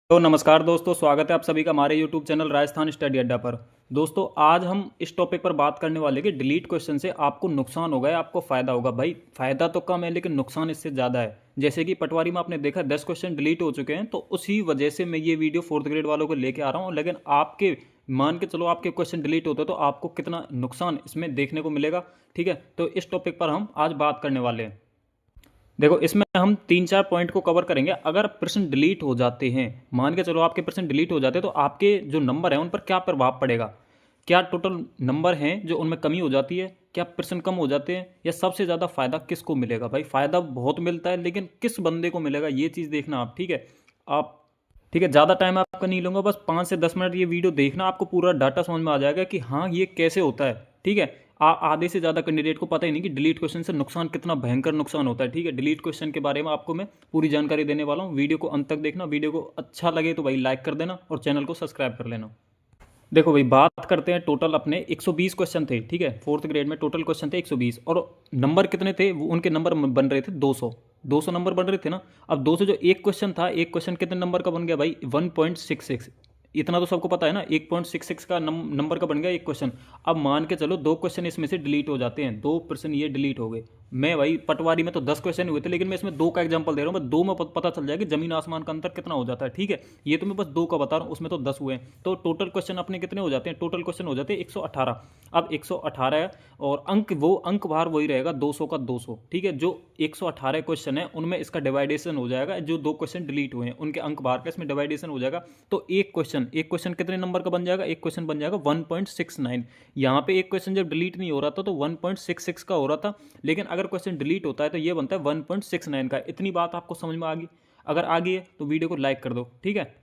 तो नमस्कार दोस्तों, स्वागत है आप सभी का हमारे YouTube चैनल राजस्थान स्टडी अड्डा पर। दोस्तों, आज हम इस टॉपिक पर बात करने वाले कि डिलीट क्वेश्चन से आपको नुकसान होगा या आपको फ़ायदा होगा। भाई फ़ायदा तो कम है लेकिन नुकसान इससे ज़्यादा है। जैसे कि पटवारी में आपने देखा 10 क्वेश्चन डिलीट हो चुके हैं, तो उसी वजह से मैं ये वीडियो 4th ग्रेड वालों को लेके आ रहा हूँ। लेकिन आपके मान के चलो आपके क्वेश्चन डिलीट होते तो आपको कितना नुकसान इसमें देखने को मिलेगा। ठीक है, तो इस टॉपिक पर हम आज बात करने वाले हैं। देखो, इसमें हम 3-4 पॉइंट को कवर करेंगे। अगर प्रश्न डिलीट हो जाते हैं, मान के चलो आपके प्रश्न डिलीट हो जाते हैं, तो आपके जो नंबर हैं उन पर क्या प्रभाव पड़ेगा। क्या टोटल नंबर हैं जो उनमें कमी हो जाती है, क्या प्रश्न कम हो जाते हैं, या सबसे ज़्यादा फायदा किसको मिलेगा। भाई फायदा बहुत मिलता है लेकिन किस बंदे को मिलेगा ये चीज़ देखना आप। ठीक है, आप ठीक है, ज़्यादा टाइम आपका नहीं लूँगा, बस 5 से 10 मिनट ये वीडियो देखना, आपको पूरा डाटा समझ में आ जाएगा कि हाँ ये कैसे होता है। ठीक है, आधे से ज़्यादा कैंडिडेट को पता ही नहीं कि डिलीट क्वेश्चन से नुकसान कितना भयंकर नुकसान होता है। ठीक है, डिलीट क्वेश्चन के बारे में आपको मैं पूरी जानकारी देने वाला हूँ। वीडियो को अंत तक देखना, वीडियो को अच्छा लगे तो भाई लाइक कर देना और चैनल को सब्सक्राइब कर लेना। देखो भाई, बात करते हैं टोटल अपने 120 क्वेश्चन थे। ठीक है, 4th ग्रेड में टोटल क्वेश्चन थे 120 और नंबर कितने थे, वो उनके नंबर बन रहे थे 200। 200 नंबर बन रहे थे ना। अब 200 जो एक क्वेश्चन था, एक क्वेश्चन कितने नंबर का बन गया भाई, 1.66। इतना तो सबको पता है ना, 1.66 का नंबर का बन गया एक क्वेश्चन। अब मान के चलो 2 क्वेश्चन इसमें से डिलीट हो जाते हैं, 2 प्रश्न ये डिलीट हो गए। मैं भाई पटवारी में तो 10 क्वेश्चन हुए थे, लेकिन मैं इसमें 2 का एग्जांपल दे रहा हूँ। बस 2 में पता चल जाएगा जमीन आसमान का अंतर कितना हो जाता है। ठीक है, ये तो मैं बस 2 का बता रहा हूँ, उसमें तो 10 हुए हैं। तो टोटल क्वेश्चन अपने कितने हो जाते हैं, टोटल क्वेश्चन हो जाते हैं 118। अब 118 है और अंक भार वही रहेगा 200 का 200। ठीक है, जो 118 क्वेश्चन है उनमें इसका डिवाइडेशन हो जाएगा, जो 2 क्वेश्चन डिलीट हुए हैं उनके अंक भार का इसमें डिवाइडेशन हो जाएगा। तो एक क्वेश्चन कितने नंबर का बन जाएगा, एक क्वेश्चन बन जाएगा 1.69। यहाँ पे एक क्वेश्चन जब डिलीट नहीं हो रहा था तो 1.66 का हो रहा था, लेकिन अगर क्वेश्चन डिलीट होता है तो ये बनता है 1.69 का। इतनी बात आपको समझ में आ गई। अगर आ गई है तो वीडियो को लाइक कर दो। ठीक है,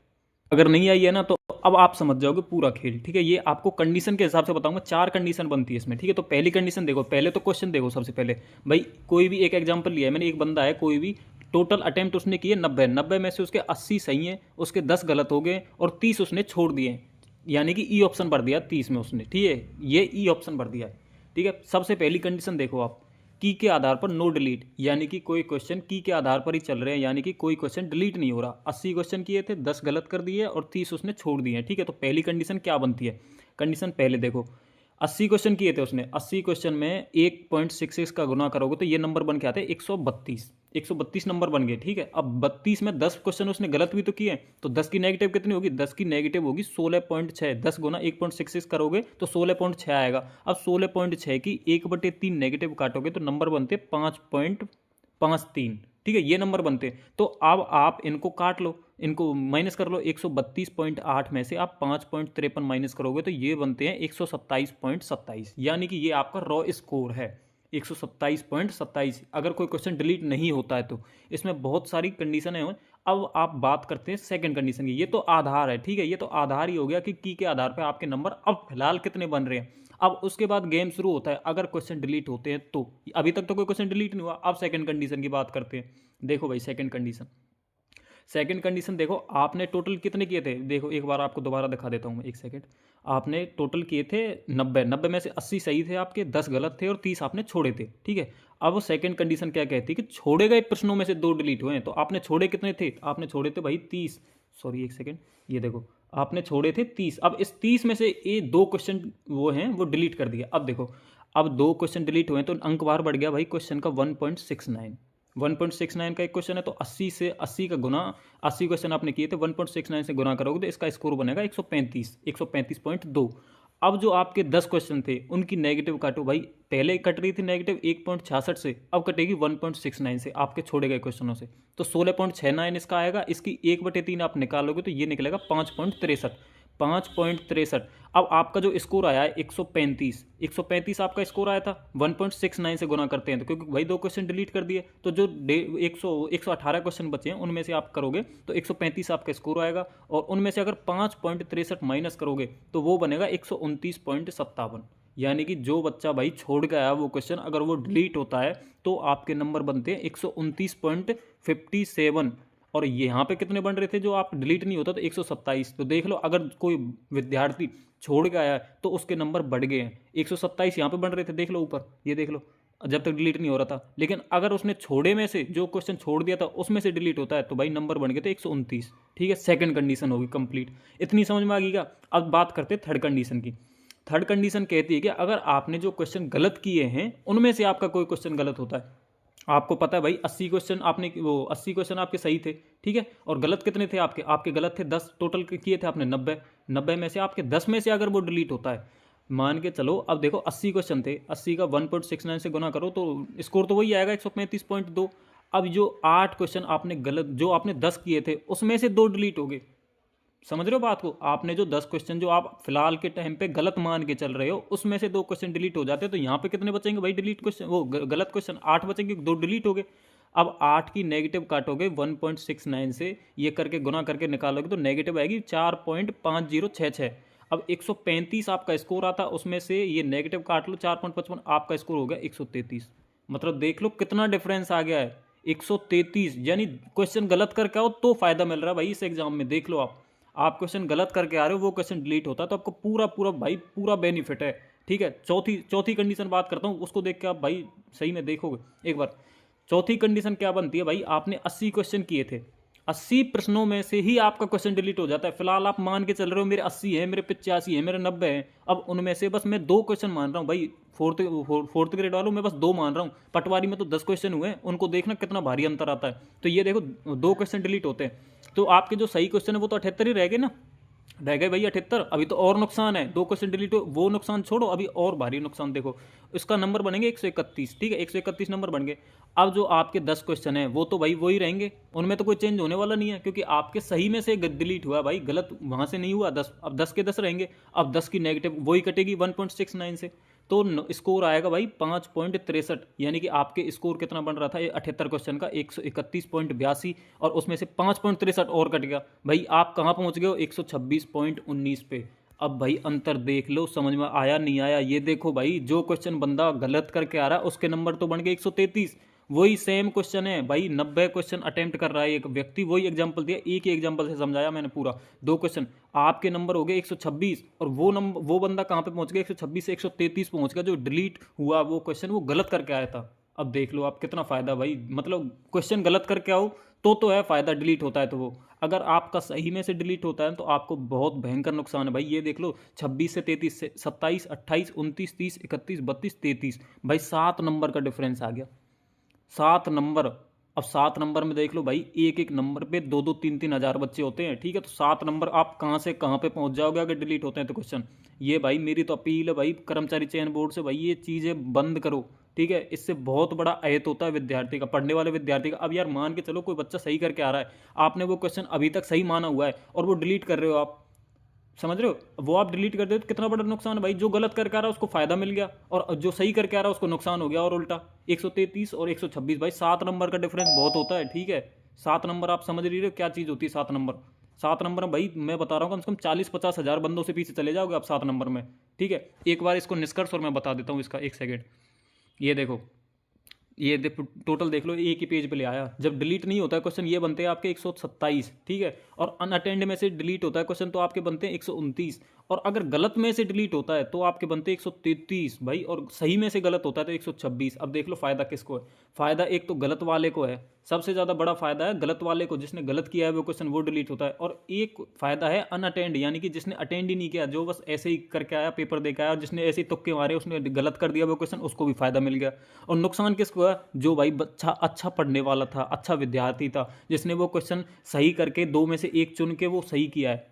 अगर नहीं आई है ना तो अब आप समझ जाओगे पूरा खेल। ठीक है, ये आपको कंडीशन के हिसाब से बताऊंगा। 4 कंडीशन बनती है इसमें। ठीक है, तो पहली कंडीशन देखो, पहले तो क्वेश्चन देखो। सबसे पहले भाई कोई भी एक एग्जांपल लिया है मैंने, एक बंदा है, कोई भी टोटल अटेम्प्ट उसने किए 90। 90 में से उसके 80 सही हैं, उसके 10 गलत हो गए और 30 उसने छोड़ दिए। यानी कि ई ऑप्शन भर दिया 30 में उसने। ठीक है, ये ई ऑप्शन भर दिया है। ठीक है, सबसे पहली कंडीशन देखो आप, की के आधार पर नो डिलीट, यानी कि कोई क्वेश्चन की के आधार पर ही चल रहे हैं, यानी कि कोई क्वेश्चन डिलीट नहीं हो रहा। 80 क्वेश्चन किए थे, 10 गलत कर दिए और 30 उसने छोड़ दिए हैं। ठीक है, तो पहली कंडीशन क्या बनती है, कंडीशन पहले देखो। 80 क्वेश्चन किए थे उसने, 80 क्वेश्चन में 1.66 का गुना करोगे तो ये नंबर बन के आते हैं 132। 132 नंबर बन गए। ठीक है, अब 32 में 10 क्वेश्चन उसने गलत भी तो किए, तो 10 की नेगेटिव कितनी होगी, 10 की नेगेटिव होगी 16.6। 10 गुना 1.66 करोगे तो 16.6 आएगा। अब 16.6 की 1/3 नेगेटिव काटोगे तो नंबर बनते 5.53। ठीक है, ये नंबर बनते। तो अब आप इनको काट लो, इनको माइनस कर लो। 132.8 में से आप 5.53 माइनस करोगे तो ये बनते हैं 127.27, यानी कि ये आपका रॉ स्कोर है 127.27। अगर कोई क्वेश्चन डिलीट नहीं होता है तो इसमें बहुत सारी कंडीशन है। अब आप बात करते हैं सेकंड कंडीशन की। ये तो आधार है। ठीक है, ये तो आधार ही हो गया कि की के आधार पर आपके नंबर अब फिलहाल कितने बन रहे हैं। अब उसके बाद गेम शुरू होता है, अगर क्वेश्चन डिलीट होते हैं तो। अभी तक तो कोई क्वेश्चन डिलीट नहीं हुआ, अब सेकंड कंडीशन की बात करते हैं। देखो भाई, सेकंड कंडीशन देखो, आपने टोटल कितने किए थे, देखो एक बार आपको दोबारा दिखा देता हूँ मैं, एक सेकंड। आपने टोटल किए थे 90। 90 में से 80 सही थे आपके, 10 गलत थे और 30 आपने छोड़े थे। ठीक है, अब वो सेकंड कंडीशन क्या कहती है कि छोड़े गए प्रश्नों में से 2 डिलीट हुए हैं। तो आपने छोड़े कितने थे, आपने छोड़े थे भाई 30। सॉरी, एक सेकंड, ये देखो आपने छोड़े थे 30। अब इस 30 में से ये 2 क्वेश्चन वो हैं वो डिलीट कर दिया। अब देखो, अब 2 क्वेश्चन डिलीट हुए हैं तो अंक बार बढ़ गया भाई क्वेश्चन का 1.69। 1.69 का एक क्वेश्चन है तो 80 से 80 का गुना, 80 क्वेश्चन आपने किए थे, 1.69 से गुना करोगे तो इसका स्कोर बनेगा 135, 135.2। अब जो आपके 10 क्वेश्चन थे उनकी नेगेटिव काटो भाई, पहले कट रही थी नेगेटिव 1.66 से, अब कटेगी 1.69 से आपके छोड़े गए क्वेश्चनों से। तो 16.69 इसका आएगा, इसकी 1/3 आप निकालोगे तो ये निकलेगा 5.63। 5.63। अब आपका जो स्कोर आया है 135, 135 आपका स्कोर आया था। 1.69 से गुना करते हैं तो, क्योंकि भाई 2 क्वेश्चन डिलीट कर दिए, तो जो 118 क्वेश्चन बचे हैं उनमें से आप करोगे तो 135 आपका स्कोर आएगा, और उनमें से अगर 5.63 माइनस करोगे तो वो बनेगा 129.57। यानी कि जो बच्चा भाई छोड़ के आया वो क्वेश्चन, अगर वो डिलीट होता है तो आपके नंबर बनते हैं 129.57। और यहाँ पे कितने बन रहे थे जो आप डिलीट नहीं होता, तो 127। तो देख लो, अगर कोई विद्यार्थी छोड़ के आया है तो उसके नंबर बढ़ गए हैं। 127 यहाँ पे बन रहे थे, देख लो ऊपर, ये देख लो जब तक डिलीट नहीं हो रहा था। लेकिन अगर उसने छोड़े में से जो क्वेश्चन छोड़ दिया था उसमें से डिलीट होता है तो भाई नंबर बन गए थे 129। ठीक है, सेकंड कंडीशन होगी कंप्लीट। इतनी समझ में आ गई क्या? अब बात करते हैं थर्ड कंडीशन की। थर्ड कंडीशन कहती है कि अगर आपने जो क्वेश्चन गलत किए हैं उनमें से आपका कोई क्वेश्चन गलत होता है। आपको पता है भाई 80 क्वेश्चन आपने, वो 80 क्वेश्चन आपके सही थे, ठीक है, और गलत कितने थे आपके? आपके गलत थे 10, टोटल किए थे आपने 90। 90 में से आपके 10 में से अगर वो डिलीट होता है, मान के चलो, अब देखो 80 क्वेश्चन थे, 80 का 1.69 से गुना करो तो स्कोर तो वही आएगा 135.2। अब जो 8 क्वेश्चन आपने गलत, जो आपने 10 किए थे उसमें से 2 डिलीट हो गए। समझ रहे हो बात को? आपने जो 10 क्वेश्चन जो आप फिलहाल के टाइम पे गलत मान के चल रहे हो उसमें से 2 क्वेश्चन डिलीट हो जाते हैं, तो यहाँ पे कितने बचेंगे भाई डिलीट क्वेश्चन, वो गलत क्वेश्चन 8 बचेंगे, 2 डिलीट हो गए। अब 8 की नेगेटिव काटोगे 1.69 से, ये करके गुना करके निकालोगे तो नेगेटिव आएगी 4.5066। अब 135 आपका स्कोर आता, उसमें से ये नेगेटिव काट लो 4.55, आपका स्कोर हो गया 133। मतलब देख लो कितना डिफरेंस आ गया है, 133। यानी क्वेश्चन गलत करके आओ तो फायदा मिल रहा है भाई इस एग्जाम में। देख लो आप क्वेश्चन गलत करके आ रहे हो, वो क्वेश्चन डिलीट होता है तो आपको पूरा पूरा भाई पूरा बेनिफिट है। ठीक है, चौथी कंडीशन बात करता हूँ, उसको देख के आप भाई सही में देखोगे एक बार। चौथी कंडीशन क्या बनती है भाई? आपने 80 क्वेश्चन किए थे, 80 प्रश्नों में से ही आपका क्वेश्चन डिलीट हो जाता है। फिलहाल आप मान के चल रहे हो मेरे 80 है, मेरे 85 है, मेरे 90 है। अब उनमें से बस मैं 2 क्वेश्चन मान रहा हूँ भाई, फोर्थ ग्रेड वालों में बस 2 मान रहा हूँ, पटवारी में तो 10 क्वेश्चन हुए, उनको देखना कितना भारी अंतर आता है। तो ये देखो 2 क्वेश्चन डिलीट होते हैं, तो आपके जो सही क्वेश्चन है वो तो 78 ही रह गए ना, रह गए भाई 78। अभी तो और नुकसान है, 2 क्वेश्चन डिलीट हो, वो नुकसान छोड़ो, अभी और भारी नुकसान देखो। इसका नंबर बनेंगे 131। ठीक है, 131 नंबर बन गए। अब जो आपके 10 क्वेश्चन है वो तो भाई वही रहेंगे, उनमें तो कोई चेंज होने वाला नहीं है, क्योंकि आपके सही में से डिलीट हुआ भाई, गलत वहां से नहीं हुआ। 10, अब 10 के 10 रहेंगे। अब 10 की नेगेटिव वही कटेगी 1.69 से, तो स्कोर आएगा भाई 5.63। यानी कि आपके स्कोर कितना बन रहा था 78 क्वेश्चन का, 131.82, और उसमें से 5.63 और कट गया। भाई आप कहाँ पहुँच गए हो? 126.19 पे। अब भाई अंतर देख लो, समझ में आया नहीं आया? ये देखो भाई, जो क्वेश्चन बंदा गलत करके आ रहा है उसके नंबर तो बन गए 133। वही सेम क्वेश्चन है भाई, 90 क्वेश्चन अटेम्प्ट कर रहा है एक व्यक्ति, वही एग्जांपल दिया, एक ही एग्जांपल से समझाया मैंने पूरा। 2 क्वेश्चन, आपके नंबर हो गए 126, और वो बंदा कहाँ पे पहुंच गया? 126 से 133 पहुंच गया, जो डिलीट हुआ वो क्वेश्चन वो गलत करके आया था। अब देख लो आप कितना फायदा भाई, मतलब क्वेश्चन गलत करके आओ तो है फायदा, डिलीट होता है तो वो, अगर आपका सही में से डिलीट होता है तो आपको बहुत भयंकर नुकसान है भाई। ये देख लो 26 से 33 से 27, 28, 29, 30, 31, 32, 33, भाई 7 नंबर का डिफरेंस आ गया, 7 नंबर। अब 7 नंबर में देख लो भाई, एक एक नंबर पे 2-2, 3-3 हज़ार बच्चे होते हैं। ठीक है, तो 7 नंबर आप कहाँ से कहाँ पे पहुंच जाओगे अगर डिलीट होते हैं तो क्वेश्चन। ये भाई मेरी तो अपील है भाई कर्मचारी चयन बोर्ड से, भाई ये चीज़ें बंद करो। ठीक है, इससे बहुत बड़ा अहित होता है विद्यार्थी का, पढ़ने वाले विद्यार्थी का। अब यार मान के चलो कोई बच्चा सही करके आ रहा है, आपने वो क्वेश्चन अभी तक सही माना हुआ है और वो डिलीट कर रहे हो आप, समझ रहे हो? वो आप डिलीट कर दे तो कितना बड़ा नुकसान है भाई। जो गलत करके आ रहा है उसको फायदा मिल गया, और जो सही करके आ रहा है उसको नुकसान हो गया, और उल्टा। 133 और 126 भाई 7 नंबर का डिफरेंस बहुत होता है। ठीक है, 7 नंबर आप समझ रही हो क्या चीज़ होती है 7 नंबर? 7 नंबर में भाई मैं बता रहा हूँ कम से कम 40-50 हज़ार बंदों से पीछे चले जाओगे आप 7 नंबर में। ठीक है, एक बार इसको निष्कर्ष और मैं बता देता हूँ इसका, एक सेकेंड। ये देखो, ये टोटल देख लो, एक ही पेज पे ले आया। जब डिलीट नहीं होता है क्वेश्चन ये बनते हैं आपके 127। ठीक है, और अनअटेंड में से डिलीट होता है क्वेश्चन तो आपके बनते हैं 129, और अगर गलत में से डिलीट होता है तो आपके बनते हैं 133 भाई, और सही में से गलत होता है तो 126। अब देख लो फायदा किसको है? फायदा एक तो गलत वाले को है, सबसे ज़्यादा बड़ा फायदा है गलत वाले को, जिसने गलत किया है वो क्वेश्चन वो डिलीट होता है। और एक फायदा है अनअटेंड, यानी कि जिसने अटेंड ही नहीं किया, जो बस ऐसे ही करके आया, पेपर दे के आया, और जिसने ऐसे ही तुक्के मारे उसने गलत कर दिया वो क्वेश्चन, उसको भी फायदा मिल गया। और नुकसान किसको है? जो भाई बच्चा अच्छा पढ़ने वाला था, अच्छा विद्यार्थी था, जिसने वो क्वेश्चन सही करके 2 में से 1 चुन के वो सही किया है,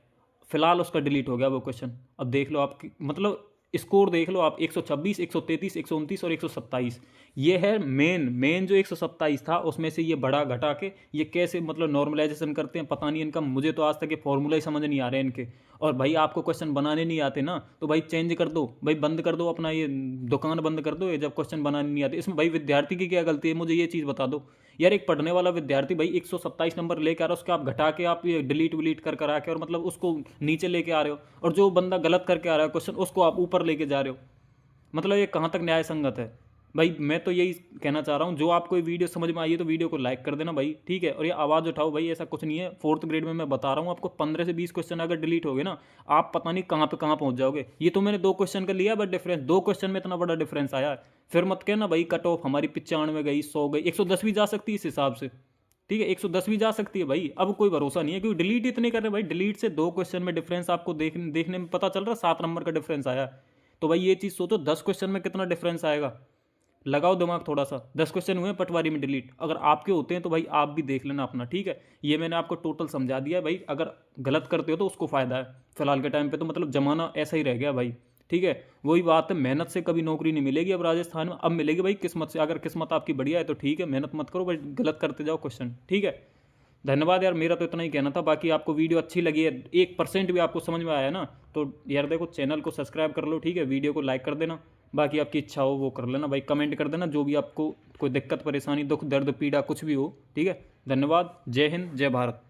फिलहाल उसका डिलीट हो गया वो क्वेश्चन। अब देख लो आप, मतलब स्कोर देख लो आप, 126, 133, 129 और 127। ये है मेन जो 127 था उसमें से ये बड़ा घटा के ये कैसे मतलब नॉर्मलाइजेशन करते हैं पता नहीं इनका, मुझे तो आज तक ये फॉर्मूला ही समझ नहीं आ रहे हैं इनके। और भाई आपको क्वेश्चन बनाने नहीं आते ना तो भाई चेंज कर दो भाई, बंद कर दो अपना ये दुकान बंद कर दो ये, जब क्वेश्चन बनाने नहीं आते। इसमें भाई विद्यार्थी की क्या गलती है, मुझे ये चीज़ बता दो यार। एक पढ़ने वाला विद्यार्थी भाई 127 नंबर लेकर आ रहा है, उसके आप घटा के आप ये डिलीट विलीट कर कर आके और मतलब उसको नीचे लेके आ रहे हो, और जो बंदा गलत करके आ रहा है क्वेश्चन उसको आप ऊपर लेके जा रहे हो। मतलब ये कहाँ तक न्याय संगत है? भाई मैं तो यही कहना चाह रहा हूँ, जो आपको ये वीडियो समझ में आई है तो वीडियो को लाइक कर देना भाई, ठीक है। और ये आवाज़ उठाओ भाई, ऐसा कुछ नहीं है। फोर्थ ग्रेड में मैं बता रहा हूँ आपको, 15 से 20 क्वेश्चन अगर डिलीट हो गए ना, आप पता नहीं कहाँ पे कहाँ पहुँच जाओगे। ये तो मैंने 2 क्वेश्चन का लिया, बट डिफरेंस 2 क्वेश्चन में इतना बड़ा डिफरेंस आया है। फिर मत कहना भाई कट ऑफ हमारी 95 गई, 100 गई, 110 भी जा सकती है इस हिसाब से, ठीक है। 110 भी जा सकती है भाई, अब कोई भरोसा नहीं है, क्योंकि डिलीट इतने कर रहे हैं भाई। डिलीट से 2 क्वेश्चन में डिफरेंस आपको देखने में पता चल रहा है, 7 नंबर का डिफरेंस आया। तो भाई ये चीज़ सोचो, 10 क्वेश्चन में कितना डिफरेंस आएगा। लगाओ दिमाग थोड़ा सा। 10 क्वेश्चन हुए पटवारी में डिलीट, अगर आपके होते हैं तो भाई आप भी देख लेना अपना, ठीक है। ये मैंने आपको टोटल समझा दिया है भाई, अगर गलत करते हो तो उसको फ़ायदा है। फिलहाल के टाइम पे तो मतलब जमाना ऐसा ही रह गया भाई, ठीक है। वही बात है, मेहनत से कभी नौकरी नहीं मिलेगी अब राजस्थान में, अब मिलेगी भाई किस्मत से। अगर किस्मत आपकी बढ़िया है तो ठीक है, मेहनत मत करो भाई, गलत करते जाओ क्वेश्चन, ठीक है। धन्यवाद यार, मेरा तो इतना ही कहना था। बाकी आपको वीडियो अच्छी लगी है, 1% भी आपको समझ में आया ना, तो यार देखो चैनल को सब्सक्राइब कर लो, ठीक है। वीडियो को लाइक कर देना, बाकी आपकी इच्छा हो वो कर लेना भाई, कमेंट कर देना जो भी आपको कोई दिक्कत परेशानी दुख दर्द पीड़ा कुछ भी हो, ठीक है। धन्यवाद, जय हिंद जय भारत।